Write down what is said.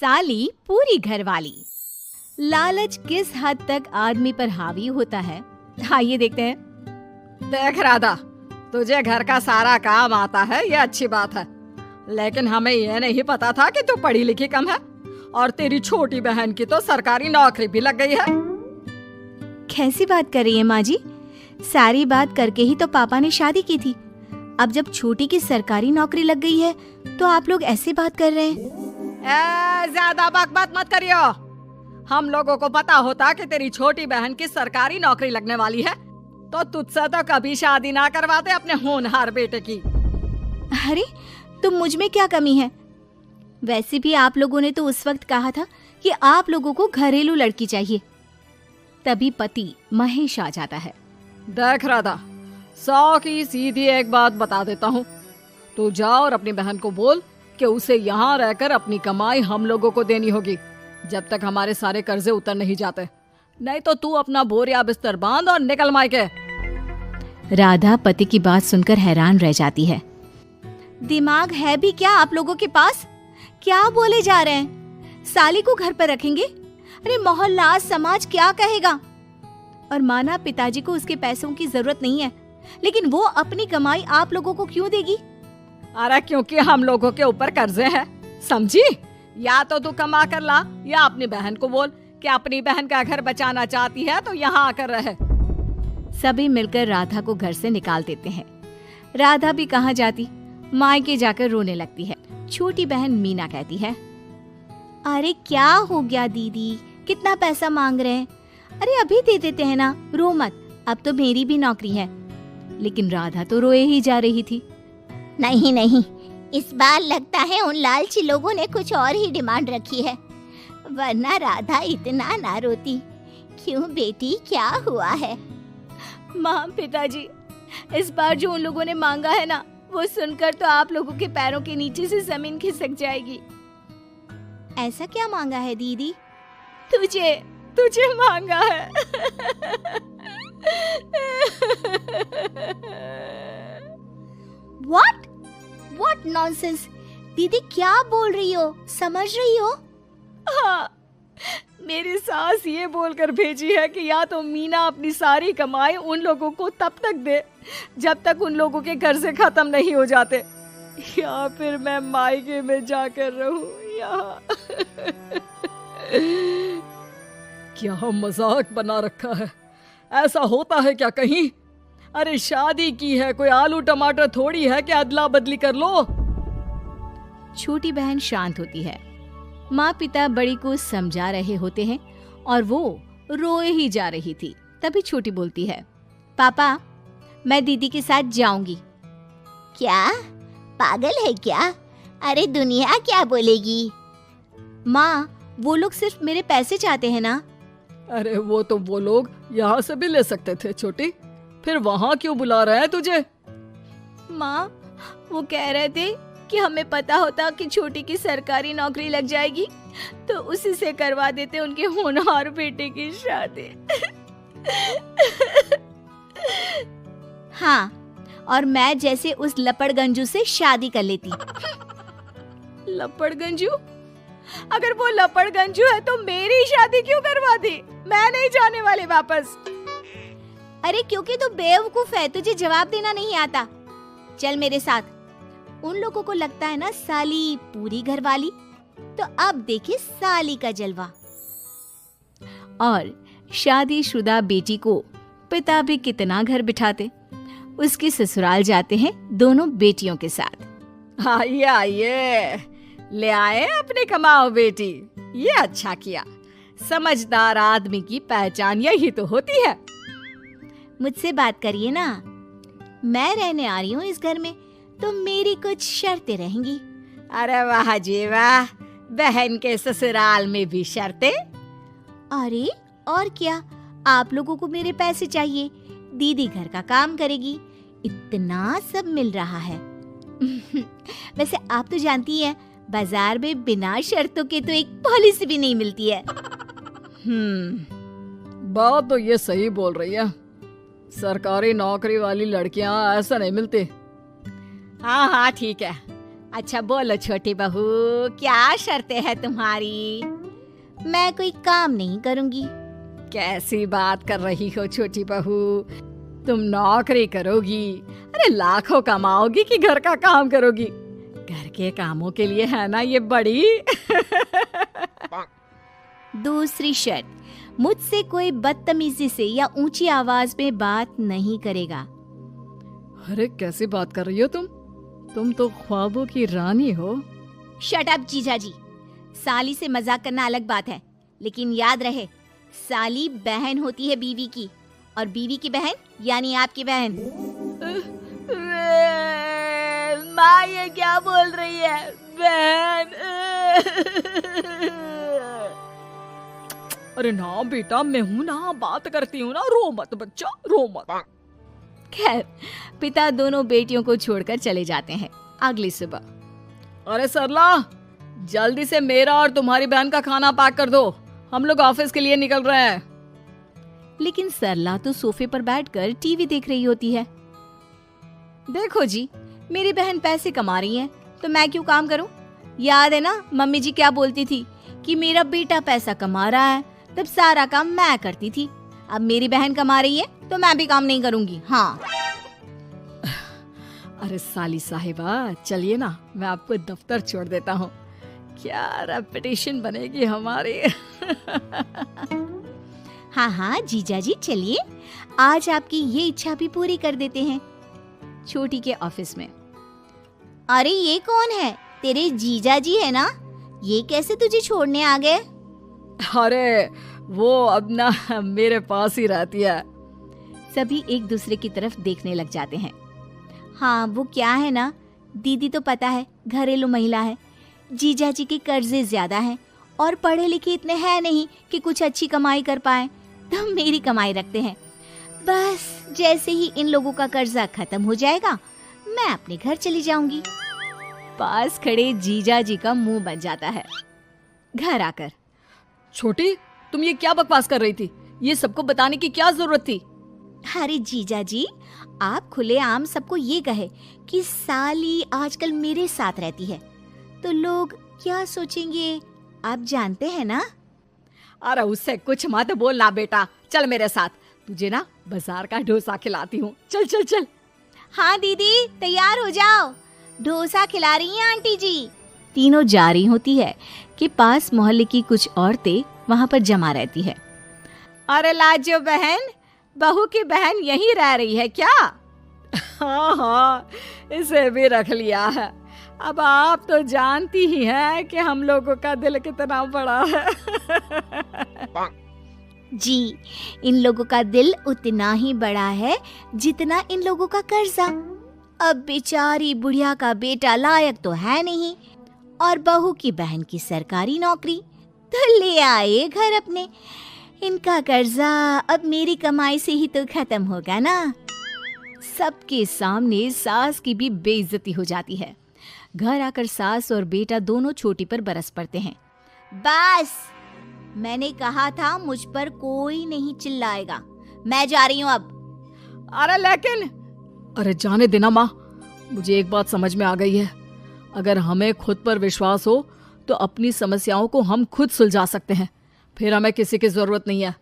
साली पूरी घरवाली। लालच किस हद तक आदमी पर हावी होता है, आइए देखते हैं। देख राधा, तुझे घर का सारा काम आता है, ये अच्छी बात है, लेकिन हमें ये नहीं पता था कि तू पढ़ी लिखी कम है और तेरी छोटी बहन की तो सरकारी नौकरी भी लग गई है। कैसी बात कर रही है माँ जी? सारी बात करके ही तो पापा ने शादी की थी। अब जब छोटी की सरकारी नौकरी लग गई है तो आप लोग ऐसी बात कर रहे हैं। ज्यादा बकबक मत करियो। हम लोगों को पता होता कि तेरी छोटी बहन की सरकारी नौकरी लगने वाली है तो तुझसे तो कभी शादी ना करवाते अपने होनहार बेटे की। अरे तो मुझ में क्या कमी है? वैसे भी आप लोगों ने तो उस वक्त कहा था कि आप लोगों को घरेलू लड़की चाहिए। तभी पति महेश आ जाता है। देख राधा, 100 की सीधी एक बात बता देता हूँ, तू जा और अपनी बहन को बोल कि उसे यहाँ रहकर अपनी कमाई हम लोगों को देनी होगी जब तक हमारे सारे कर्जे उतर नहीं जाते, नहीं तो तू अपना बोरिया बिस्तर बांध और निकल मायके। राधा पति की बात सुनकर हैरान रह जाती है। दिमाग है भी क्या आप लोगों के पास? क्या बोले जा रहे हैं? साली को घर पर रखेंगे? अरे मोहल्ला समाज क्या कहेगा? और माना पिताजी को उसके पैसों की जरूरत नहीं है, लेकिन वो अपनी कमाई आप लोगों को क्यों देगी? अरे क्योंकि हम लोगों के ऊपर कर्जे हैं, समझी? या तो तू कमा कर ला या अपनी बहन को बोल कि अपनी बहन का घर बचाना चाहती है तो यहाँ आकर रहे। सभी मिलकर राधा को घर से निकाल देते हैं। राधा भी कहाँ जाती, मायके जाकर रोने लगती है। छोटी बहन मीना कहती है, अरे क्या हो गया दीदी, कितना पैसा मांग रहे हैं? अरे अभी दे देते हैं ना, रो मत, अब तो मेरी भी नौकरी है। लेकिन राधा तो रोए ही जा रही थी। नहीं नहीं, इस बार लगता है उन लालची लोगों ने कुछ और ही डिमांड रखी है, वरना राधा इतना ना रोती। क्यों बेटी, क्या हुआ है? माँ पिताजी, इस बार जो उन लोगों ने मांगा है ना, वो सुनकर तो आप लोगों के पैरों के नीचे से जमीन खिसक जाएगी। ऐसा क्या मांगा है दीदी? तुझे मांगा है। What nonsense? दीदी क्या बोल रही हो, समझ रही हो? हाँ, मेरी सास ये बोलकर भेजी है कि या तो मीना अपनी सारी कमाई उन लोगों को तब तक दे जब तक उन लोगों के कर्जे खत्म नहीं हो जाते, या फिर मैं मायके में जाकर रहूं यहाँ। क्या मजाक बना रखा है, ऐसा होता है क्या कहीं? अरे शादी की है, कोई आलू टमाटर थोड़ी है कि अदला बदली कर लो। छोटी बहन शांत होती है। माँ पिता बड़ी को समझा रहे होते हैं और वो रोए ही जा रही थी। तभी छोटी बोलती है, पापा मैं दीदी के साथ जाऊंगी। क्या पागल है क्या? अरे दुनिया क्या बोलेगी? माँ वो लोग सिर्फ मेरे पैसे चाहते हैं ना। अरे वो तो वो लोग यहाँ से भी ले सकते थे छोटी, फिर वहाँ क्यों बुला रहे हैं तुझे? माँ वो कह रहे थे कि हमें पता होता कि छोटी की सरकारी नौकरी लग जाएगी तो उसी से करवा देते उनके होनहार बेटे की शादी। हाँ, और मैं जैसे उस लपड़गंजू से शादी कर लेती। लपड़गंजू? अगर वो लपड़गंजू है तो मेरी शादी क्यों करवा दी? मैं नहीं जाने वाली वापस। अरे क्योंकि तू बेवकूफ है, तुझे जवाब देना नहीं आता। चल मेरे साथ। उन लोगों को लगता है ना साली पूरी घरवाली, तो अब देखिए साली का जलवा। और शादीशुदा बेटी को पिता भी कितना घर बिठाते। उसके ससुराल जाते हैं दोनों बेटियों के साथ। आइए आइए, ले आए अपने कमाओ बेटी, ये अच्छा किया। समझदार आदमी की पहचान यही तो होती है। मुझसे बात करिए ना, मैं रहने आ रही हूँ इस घर में, तो मेरी कुछ शर्तें रहेंगी। अरे वाह जी वाह, बहन के ससुराल में भी शर्तें? अरे और क्या, आप लोगों को मेरे पैसे चाहिए, दीदी घर का काम करेगी, इतना सब मिल रहा है। वैसे आप तो जानती हैं, बाजार में बिना शर्तों के तो एक पॉलिसी भी नहीं मिलती है। बात तो ये सही बोल रही है, सरकारी नौकरी वाली लड़कियां ऐसा नहीं मिलती। हाँ हाँ ठीक है, अच्छा बोलो छोटी बहू, क्या शर्तें हैं तुम्हारी? मैं कोई काम नहीं करूंगी। कैसी बात कर रही हो छोटी बहू, तुम नौकरी करोगी? अरे लाखों कमाओगी कि घर का काम करोगी? घर के कामों के लिए है ना ये बड़ी। दूसरी शर्त, मुझसे कोई बदतमीजी से या ऊंची आवाज में बात नहीं करेगा। अरे कैसी बात कर रही हो तुम तो ख्वाबों की रानी हो। शट अप जीजाजी। साली से मजाक करना अलग बात है, लेकिन याद रहे साली बहन होती है बीवी की, और बीवी की बहन यानी आपकी बहन। माँ ये क्या बोल रही है? बहन। अरे ना बेटा, मैं हूँ ना, बात करती हूँ ना, रो मत बच्चा, रो मत। खैर, पिता दोनों बेटियों को छोड़कर चले जाते हैं। अगली सुबह। अरे सरला, जल्दी से मेरा और तुम्हारी बहन का खाना पैक कर दो, हम लोग ऑफिस के लिए निकल रहे हैं। लेकिन सरला तो सोफे पर बैठकर टीवी देख रही होती है। देखो जी, मेरी बहन पैसे कमा रही है तो मैं क्यों काम करूं? याद है ना मम्मी जी क्या बोलती थी कि मेरा बेटा पैसा कमा रहा है, तब सारा काम मैं करती थी। अब मेरी बहन कमा रही है तो मैं भी काम नहीं करूंगी। हाँ। अरे साली साहिबा, चलिए ना, मैं आपको दफ्तर छोड़ देता हूँ। क्या रेपुटेशन बनेगी हमारी। हाँ हाँ जीजाजी चलिए, आज आपकी ये इच्छा भी पूरी कर देते हैं। छोटी के ऑफिस में। अरे ये कौन है? तेरे जीजाजी है ना? ये कैसे तुझे छोड़ने आ गए? अरे वो अब ना मेरे पास ही रहती है। सभी एक दूसरे की तरफ देखने लग जाते हैं। हाँ वो क्या है ना, दीदी तो पता है घरेलू महिला है, जीजाजी के कर्जे ज्यादा हैं और पढ़े लिखे इतने हैं नहीं कि कुछ अच्छी कमाई कर पाए, तो मेरी कमाई रखते हैं। बस जैसे ही इन लोगों का कर्जा खत्म हो जाएगा मैं अपने घर चली जाऊंगी। पास खड़े जीजाजी का मुंह बन जाता है। घर आकर, छोटी तुम ये क्या बकवास कर रही थी? ये सबको बताने की क्या जरूरत थी? अरे जीजाजी, आप खुलेआम सबको ये कहे कि साली आजकल मेरे साथ रहती है तो लोग क्या सोचेंगे आप जानते हैं ना। अरे उससे कुछ मत बोलना बेटा, चल मेरे साथ, तुझे ना बाजार का डोसा खिलाती हूँ। चल चल चल। हाँ दीदी तैयार हो जाओ, डोसा खिला रही हैं आंटी जी। तीनों जा रही होती है कि पास मोहल्ले की कुछ औरतें वहां पर जमा रहती है। अरे लाजो बहन, बहू की बहन यहीं रह रही है क्या? हाँ हाँ, इसे भी रख लिया है। अब आप तो जानती ही हैं कि हम लोगों का दिल कितना बड़ा है। जी, इन लोगों का दिल उतना ही बड़ा है जितना इन लोगों का कर्जा। अब बेचारी बुढ़िया का बेटा लायक तो है नहीं और बहू की बहन की सरकारी नौकरी, तो ले आए घर अपने। इनका कर्जा अब मेरी कमाई से ही तो खत्म होगा ना। सबके सामने सास की भी बेइज्जती हो जाती है। घर आकर सास और बेटा दोनों छोटी पर बरस पड़ते हैं। बस, मैंने कहा था मुझ पर कोई नहीं चिल्लाएगा, मैं जा रही हूँ अब। अरे लेकिन, अरे जाने देना माँ, मुझे एक बात समझ में आ गई है, अगर हमें खुद पर विश्वास हो तो अपनी समस्याओं को हम खुद सुलझा सकते हैं, फिर हमें किसी की जरूरत नहीं है।